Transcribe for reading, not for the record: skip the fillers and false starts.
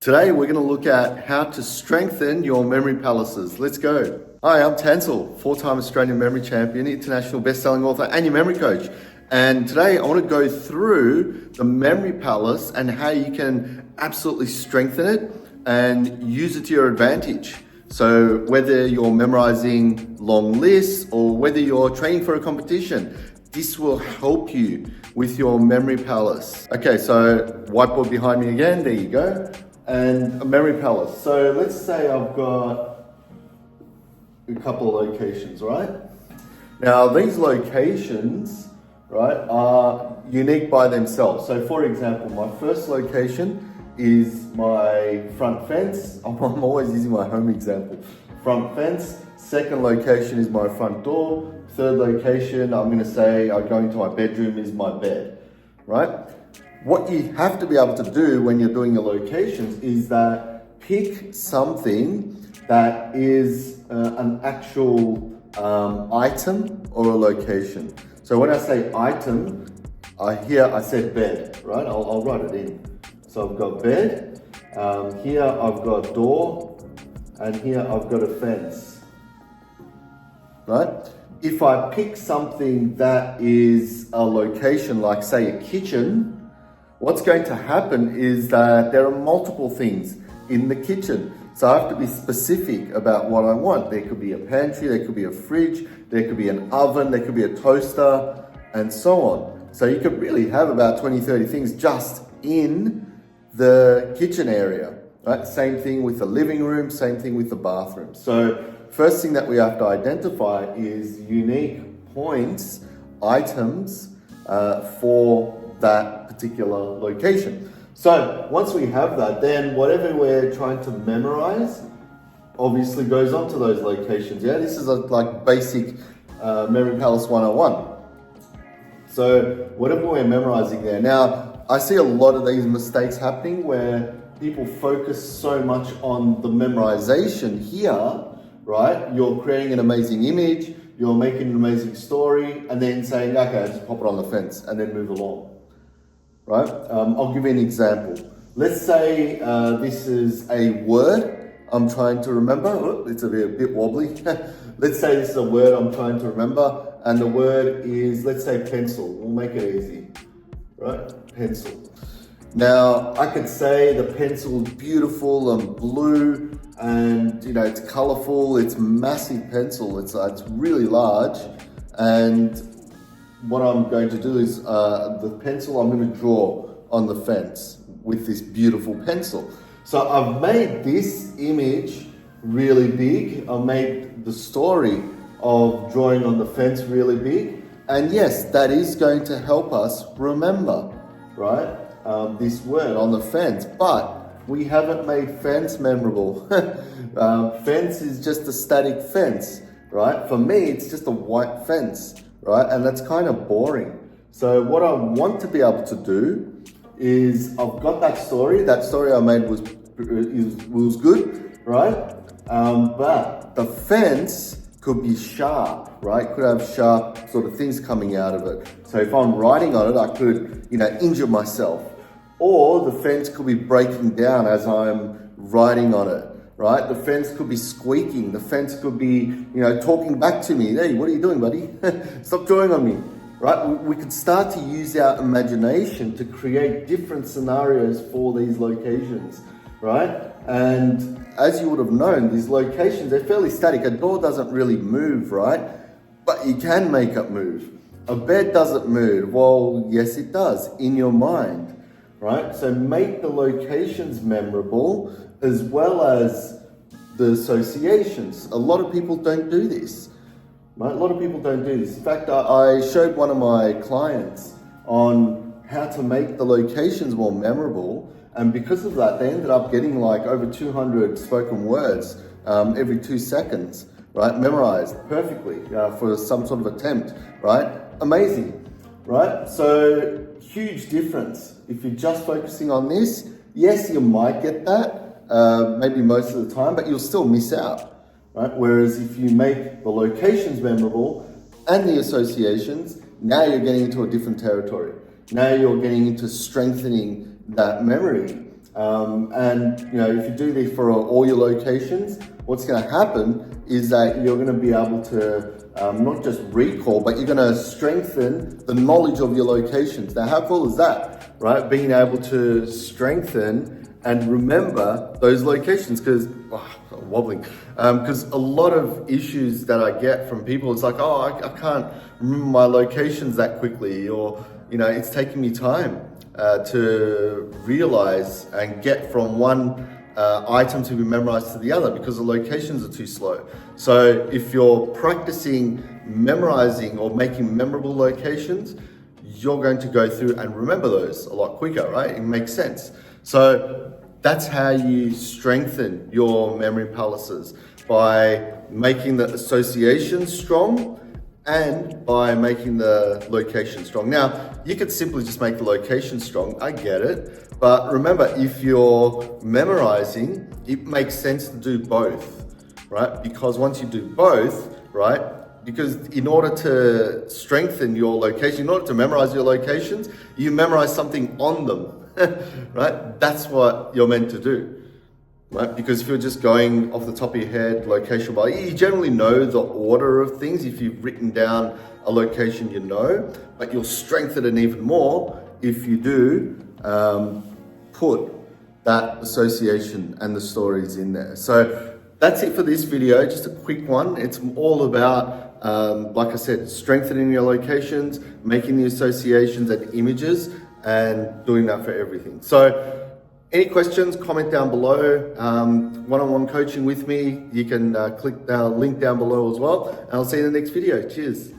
Today we're going to look at how to strengthen your memory palaces. Let's go. Hi, I'm Tansel, four-time Australian memory champion, international best-selling author, and your memory coach. And today I want to go through the memory palace and how you can absolutely strengthen it and use it to your advantage. So whether you're memorizing long lists or whether you're training for a competition, this will help you with your memory palace. Okay, so whiteboard behind me again, there you go. And a memory palace. So let's say I've got a couple of locations, right? Now these locations, right, are unique by themselves. So for example, my first location is my front fence. I'm always using my home example. Front fence. Second location is my front door. Third location, I'm going to say I go into my bedroom, is my bed, right? What you have to be able to do when you're doing your locations is that pick something that is an actual item or a location. So when I say item, I said bed, right? I'll write it in. So I've got bed, here I've got door, and here I've got a fence, right? If I pick something that is a location, like say a kitchen, what's going to happen is that there are multiple things in the kitchen. So I have to be specific about what I want. There could be a pantry, there could be a fridge, there could be an oven, there could be a toaster, and so on. So you could really have about 20, 30 things just in the kitchen area, right? Same thing with the living room, same thing with the bathroom. So first thing that we have to identify is unique points, items for that particular location. So once we have that, then whatever we're trying to memorize obviously goes onto those locations. Yeah, this is like basic Memory Palace 101. So whatever we're memorizing there. Now, I see a lot of these mistakes happening where people focus so much on the memorization here, right? You're creating an amazing image, you're making an amazing story, and then saying, okay, just pop it on the fence and then move along. Right? I'll give you an example. Let's say this is a word I'm trying to remember. Oh, it's a bit wobbly. Let's say this is a word I'm trying to remember, and the word is, let's say, pencil. We'll make it easy, right? Pencil. Now, I could say the pencil is beautiful and blue, and you know it's colorful. It's a massive pencil. It's really large, and what I'm going to do is the pencil I'm going to draw on the fence with this beautiful pencil. So I've made this image really big. I've made the story of drawing on the fence really big. And yes, that is going to help us remember, right? This word on the fence, but we haven't made fence memorable. Fence is just a static fence, right? For me, it's just a white fence. Right, and that's kind of boring. So what I want to be able to do is I've got that story I made was good, right? But the fence could be sharp, right? Could have sharp sort of things coming out of it. So if I'm writing on it, I could, injure myself. Or the fence could be breaking down as I'm writing on it. Right? The fence could be squeaking. The fence could be, talking back to me. Hey, what are you doing, buddy? Stop drawing on me. Right? We could start to use our imagination to create different scenarios for these locations. Right? And as you would have known, these locations, they're fairly static. A door doesn't really move, right? But you can make it move. A bed doesn't move. Well, yes, it does in your mind. Right? So make the locations memorable as well as the associations. A lot of people don't do this. Right? A lot of people don't do this. In fact, I showed one of my clients on how to make the locations more memorable, and because of that, they ended up getting like over 200 spoken words every 2 seconds, right? Memorized perfectly for some sort of attempt, right? Amazing, right? So huge difference. If you're just focusing on this, yes, you might get that, maybe most of the time, but you'll still miss out, right? Whereas if you make the locations memorable and the associations, now you're getting into a different territory. Now you're getting into strengthening that memory. And if you do this for all your locations, what's going to happen is that you're going to be able to not just recall, but you're going to strengthen the knowledge of your locations. Now, how cool is that, right? Being able to strengthen and remember those locations, because wobbling, because a lot of issues that I get from people, it's like, oh, I can't remember my locations that quickly, or it's taking me time to realize and get from one item to be memorized to the other because the locations are too slow. So if you're practicing memorizing or making memorable locations, you're going to go through and remember those a lot quicker, right? It makes sense. So that's how you strengthen your memory palaces, by making the association strong and by making the location strong. Now, you could simply just make the location strong, I get it, but remember, if you're memorizing, it makes sense to do both, right? Because once you do both, right, because in order to strengthen your location, in order to memorize your locations, you memorize something on them, right? That's what you're meant to do, right? Because if you're just going off the top of your head, location by, you generally know the order of things. If you've written down a location, but you'll strengthen it even more if you do put that association and the stories in there. So that's it for this video, just a quick one. It's all about, like I said, strengthening your locations, making the associations and images, and doing that for everything. So any questions, comment down below. One-on-one coaching with me, you can click the link down below as well. And I'll see you in the next video. Cheers.